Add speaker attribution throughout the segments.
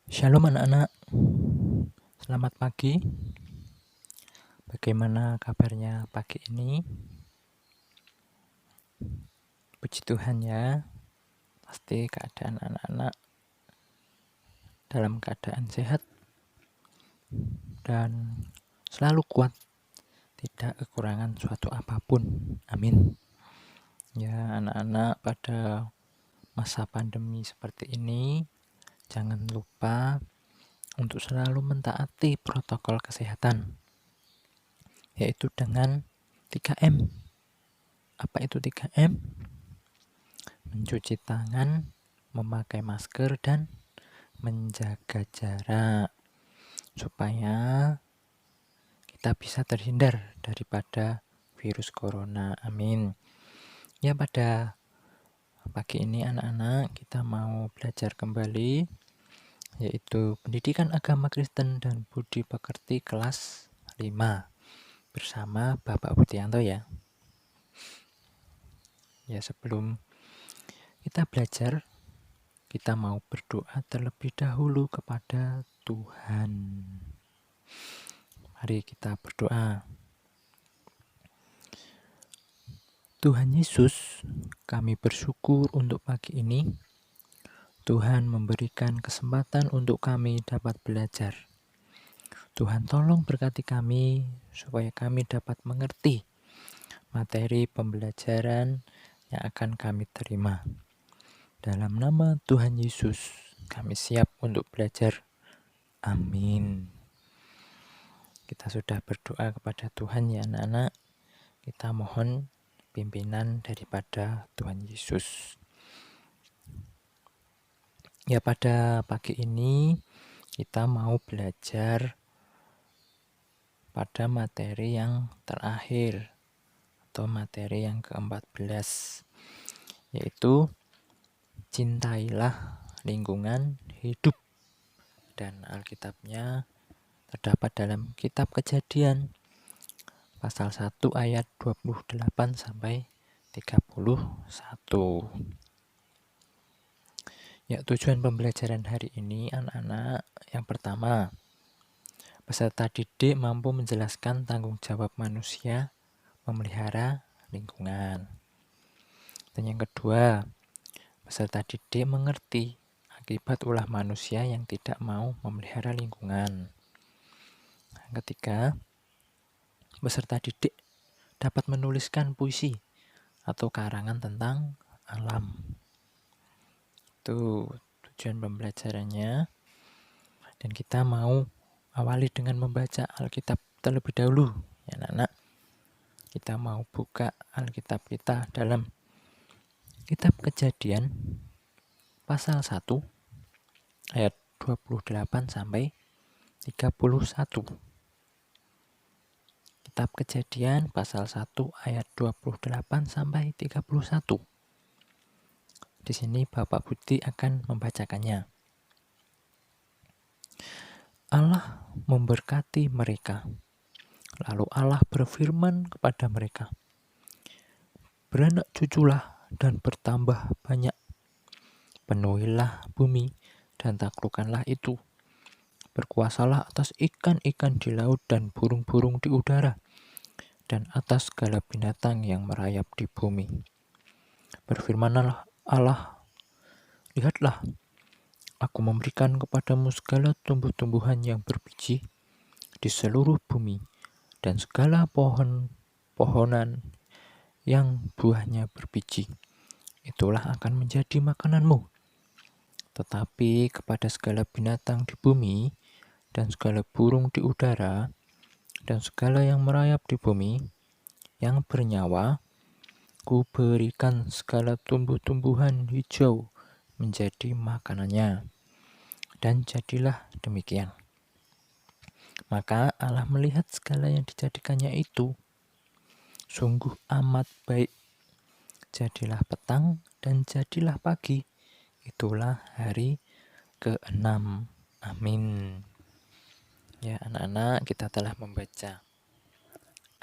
Speaker 1: Shalom anak-anak, selamat pagi. Bagaimana kabarnya pagi ini? Puji Tuhan ya, pasti keadaan anak-anak dalam keadaan sehat dan selalu kuat, tidak kekurangan suatu apapun. Amin. Ya anak-anak, pada masa pandemi seperti ini, jangan lupa untuk selalu mentaati protokol kesehatan, yaitu dengan 3M. Apa itu 3M? Mencuci tangan, memakai masker, dan menjaga jarak supaya kita bisa terhindar daripada virus corona. Amin. Ya, pada pagi ini anak-anak kita mau belajar kembali, yaitu Pendidikan Agama Kristen dan Budi Pekerti kelas 5 bersama Bapak Budianto ya. Ya, sebelum kita belajar, kita mau berdoa terlebih dahulu kepada Tuhan. Mari kita berdoa. Tuhan Yesus, kami bersyukur untuk pagi ini. Tuhan memberikan kesempatan untuk kami dapat belajar. Tuhan tolong berkati kami supaya kami dapat mengerti materi pembelajaran yang akan kami terima. Dalam nama Tuhan Yesus, kami siap untuk belajar. Amin. Kita sudah berdoa kepada Tuhan ya anak-anak. Kita mohon pimpinan daripada Tuhan Yesus. Ya, pada pagi ini kita mau belajar pada materi yang terakhir atau materi yang ke-14, yaitu cintailah lingkungan hidup. Dan Alkitabnya terdapat dalam kitab Kejadian pasal 1 ayat 28 sampai 31. Ya, tujuan pembelajaran hari ini anak-anak, yang pertama, peserta didik mampu menjelaskan tanggung jawab manusia memelihara lingkungan. Dan yang kedua, peserta didik mengerti akibat ulah manusia yang tidak mau memelihara lingkungan. Yang ketiga, peserta didik dapat menuliskan puisi atau karangan tentang alam. Itu tujuan pembelajarannya. Dan kita mau awali dengan membaca Alkitab terlebih dahulu ya anak-anak. Kita mau buka Alkitab kita dalam kitab Kejadian pasal 1 ayat 28 sampai 31. Kitab Kejadian pasal 1 ayat 28 sampai 31. Di sini Bapak Budi akan membacakannya. Allah memberkati mereka. Lalu Allah berfirman kepada mereka, "Beranak cuculah dan bertambah banyak. Penuhilah bumi dan taklukkanlah itu. Berkuasalah atas ikan-ikan di laut dan burung-burung di udara, dan atas segala binatang yang merayap di bumi." Berfirmanlah Allah, "Lihatlah, aku memberikan kepadamu segala tumbuh-tumbuhan yang berbiji di seluruh bumi, dan segala pohon-pohonan yang buahnya berbiji. Itulah akan menjadi makananmu. Tetapi kepada segala binatang di bumi, dan segala burung di udara, dan segala yang merayap di bumi, yang bernyawa, Kuberikan segala tumbuh-tumbuhan hijau menjadi makanannya." Dan jadilah demikian. Maka Allah melihat segala yang dijadikannya itu sungguh amat baik. Jadilah petang dan jadilah pagi. Itulah hari ke-6. Amin. Ya anak-anak, kita telah membaca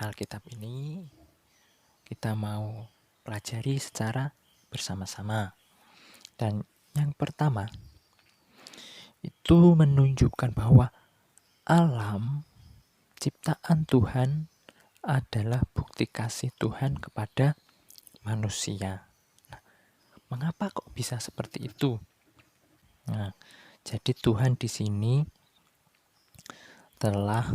Speaker 1: Alkitab ini. Kita mau pelajari secara bersama-sama. Dan yang pertama, itu menunjukkan bahwa alam ciptaan Tuhan adalah bukti kasih Tuhan kepada manusia. Nah, mengapa kok bisa seperti itu? Nah, jadi Tuhan di sini telah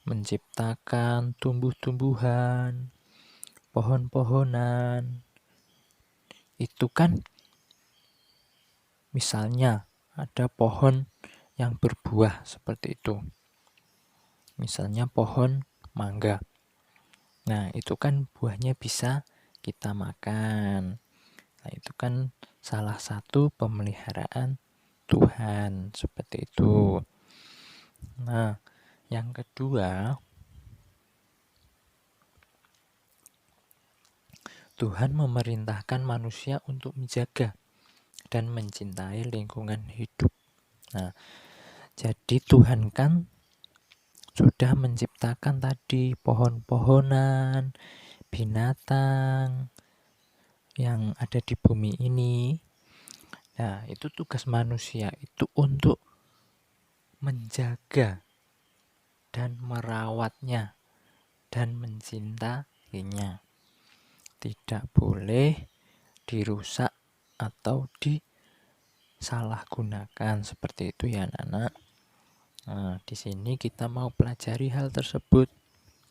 Speaker 1: menciptakan tumbuh-tumbuhan, pohon-pohonan. Itu kan misalnya ada pohon yang berbuah seperti itu. Misalnya pohon mangga. Nah, itu kan buahnya bisa kita makan. Nah, itu kan salah satu pemeliharaan Tuhan seperti itu. Nah, yang kedua, Tuhan memerintahkan manusia untuk menjaga dan mencintai lingkungan hidup. Nah, jadi Tuhan kan sudah menciptakan tadi pohon-pohonan, binatang yang ada di bumi ini. Nah, itu tugas manusia itu untuk menjaga dan merawatnya dan mencintainya. Tidak boleh dirusak atau disalahgunakan seperti itu ya anak-anak. Nah, di sini kita mau pelajari hal tersebut,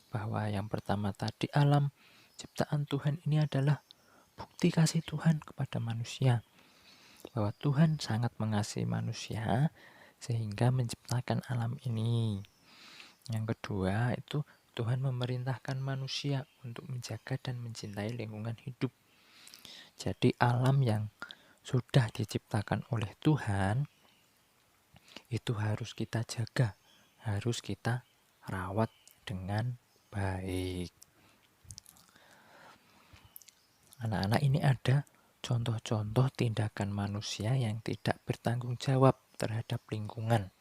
Speaker 1: bahwa yang pertama tadi alam ciptaan Tuhan ini adalah bukti kasih Tuhan kepada manusia, bahwa Tuhan sangat mengasihi manusia sehingga menciptakan alam ini. Yang kedua itu Tuhan memerintahkan manusia untuk menjaga dan mencintai lingkungan hidup. Jadi alam yang sudah diciptakan oleh Tuhan itu harus kita jaga, harus kita rawat dengan baik. Anak-anak, ini ada contoh-contoh tindakan manusia yang tidak bertanggung jawab terhadap lingkungan.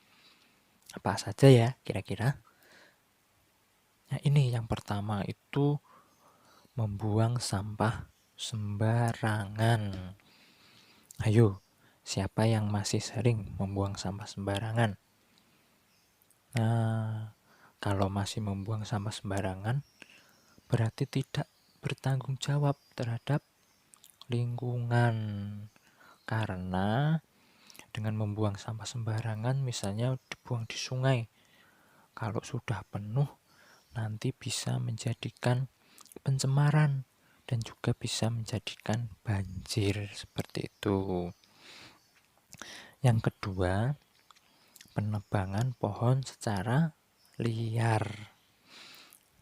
Speaker 1: Apa saja ya kira-kira? Nah, ini yang pertama itu membuang sampah sembarangan. Ayo, siapa yang masih sering membuang sampah sembarangan? Nah, kalau masih membuang sampah sembarangan, berarti tidak bertanggung jawab terhadap lingkungan. Karena dengan membuang sampah sembarangan, misalnya dibuang di sungai, kalau sudah penuh, nanti bisa menjadikan pencemaran dan juga bisa menjadikan banjir seperti itu. Yang kedua, penebangan pohon secara liar.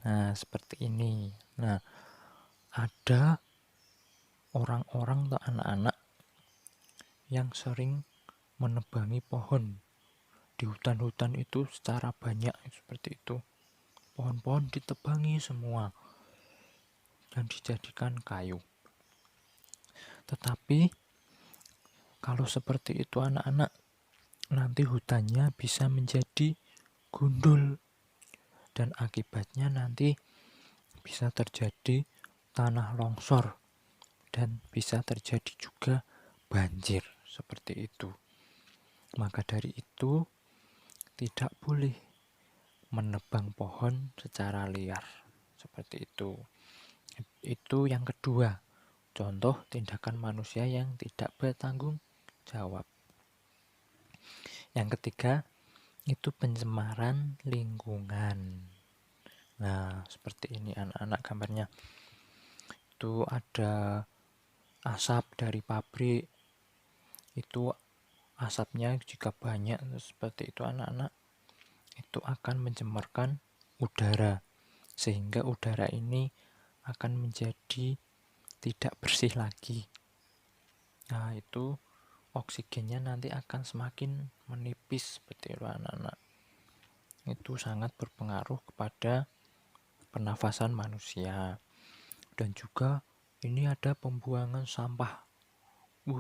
Speaker 1: Nah, seperti ini. Nah, ada orang-orang atau anak-anak yang sering menebangi pohon di hutan-hutan itu secara banyak seperti itu. Pohon-pohon ditebangi semua dan dijadikan kayu. Tetapi kalau seperti itu anak-anak, nanti hutannya bisa menjadi gundul dan akibatnya nanti bisa terjadi tanah longsor dan bisa terjadi juga banjir seperti itu. Maka dari itu tidak boleh menebang pohon secara liar seperti itu. Itu yang kedua, contoh tindakan manusia yang tidak bertanggung jawab. Yang ketiga, itu pencemaran lingkungan. Nah, seperti ini anak-anak gambarnya. Itu ada asap dari pabrik. Itu asapnya jika banyak seperti itu anak-anak, itu akan mencemarkan udara. Sehingga udara ini akan menjadi tidak bersih lagi. Nah, itu oksigennya nanti akan semakin menipis seperti itu anak-anak. Itu sangat berpengaruh kepada pernafasan manusia. Dan juga ini ada pembuangan sampah.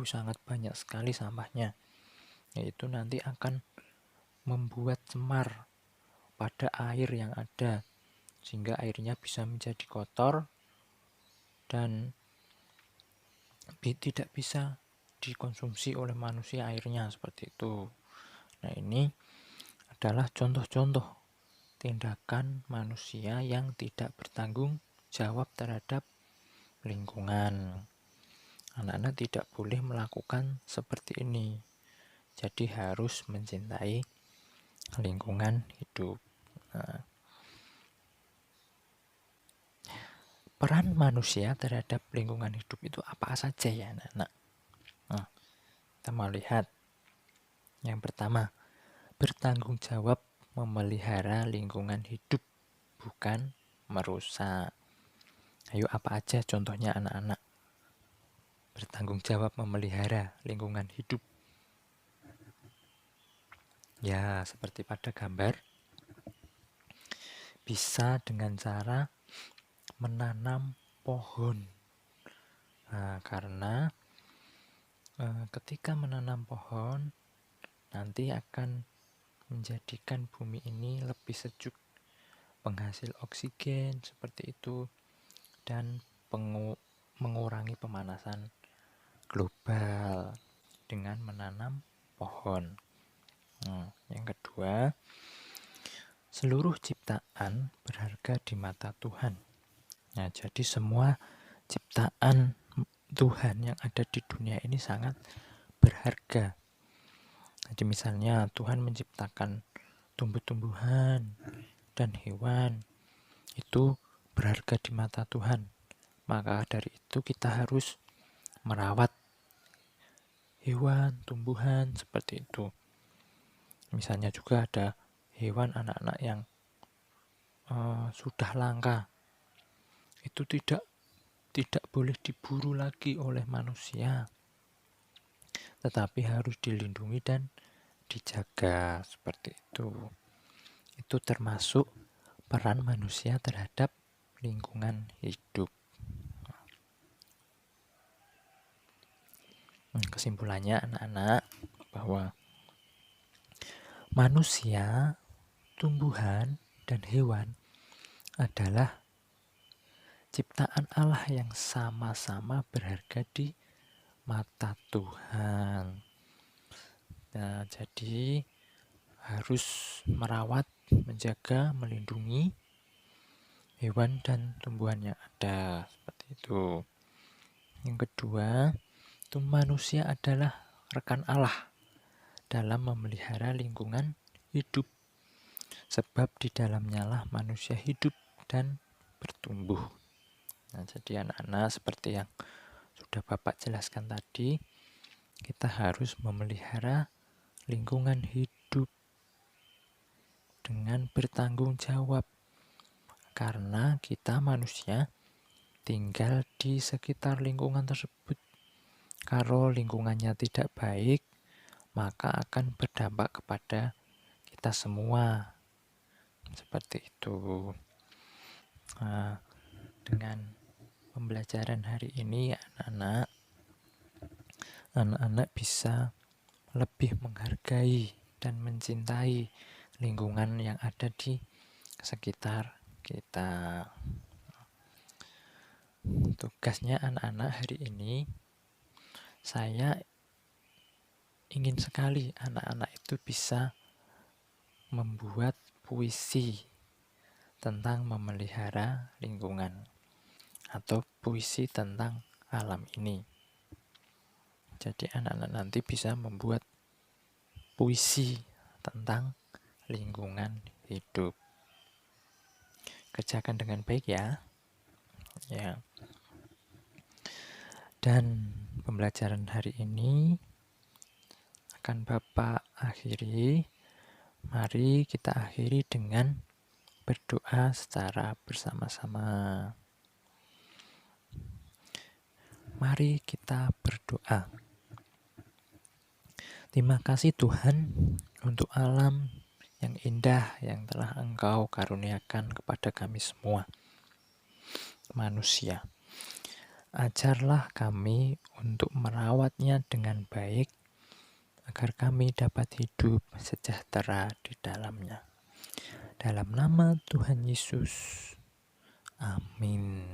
Speaker 1: Sangat banyak sekali sampahnya. Yaitu nanti akan membuat cemar pada air yang ada, sehingga airnya bisa menjadi kotor dan tidak bisa dikonsumsi oleh manusia airnya seperti itu. Nah, ini adalah contoh-contoh tindakan manusia yang tidak bertanggung jawab terhadap lingkungan. Anak-anak tidak boleh melakukan seperti ini. Jadi harus mencintai lingkungan hidup. Nah, peran manusia terhadap lingkungan hidup itu apa saja ya anak-anak? Nah, kita mau lihat. Yang pertama, bertanggung jawab memelihara lingkungan hidup, bukan merusak. Ayo, apa aja contohnya anak-anak? Bertanggung jawab memelihara lingkungan hidup. Ya, seperti pada gambar, bisa dengan cara menanam pohon. Nah, karena ketika menanam pohon, nanti akan menjadikan bumi ini lebih sejuk, penghasil oksigen seperti itu, dan mengurangi pemanasan global dengan menanam pohon. Yang kedua, seluruh ciptaan berharga di mata Tuhan. Nah, jadi semua ciptaan Tuhan yang ada di dunia ini sangat berharga. Jadi misalnya Tuhan menciptakan tumbuh-tumbuhan dan hewan, itu berharga di mata Tuhan. Maka dari itu kita harus merawat hewan, tumbuhan seperti itu. Misalnya juga ada hewan anak-anak yang sudah langka, itu tidak boleh diburu lagi oleh manusia, tetapi harus dilindungi dan dijaga seperti itu. Itu termasuk peran manusia terhadap lingkungan hidup. Kesimpulannya anak-anak, bahwa manusia, tumbuhan, dan hewan adalah ciptaan Allah yang sama-sama berharga di mata Tuhan. Nah, jadi harus merawat, menjaga, melindungi hewan dan tumbuhan yang ada, seperti itu. Yang kedua, manusia adalah rekan Allah dalam memelihara lingkungan hidup, sebab di dalamnya lah manusia hidup dan bertumbuh. Nah, jadi anak-anak, seperti yang sudah Bapak jelaskan tadi, kita harus memelihara lingkungan hidup dengan bertanggung jawab, karena kita manusia tinggal di sekitar lingkungan tersebut. Kalau lingkungannya tidak baik, maka akan berdampak kepada kita semua. Seperti itu. Nah, dengan pembelajaran hari ini, anak-anak bisa lebih menghargai dan mencintai lingkungan yang ada di sekitar kita. Tugasnya anak-anak hari ini, saya ingin sekali anak-anak itu bisa membuat puisi tentang memelihara lingkungan atau puisi tentang alam ini. Jadi anak-anak nanti bisa membuat puisi tentang lingkungan hidup. Kerjakan dengan baik ya. Ya. Dan pembelajaran hari ini akan Bapak akhiri. Mari kita akhiri dengan berdoa secara bersama-sama. Mari kita berdoa. Terima kasih Tuhan untuk alam yang indah yang telah Engkau karuniakan kepada kami semua, manusia. Ajarlah kami untuk merawatnya dengan baik, agar kami dapat hidup sejahtera di dalamnya. Dalam nama Tuhan Yesus. Amin.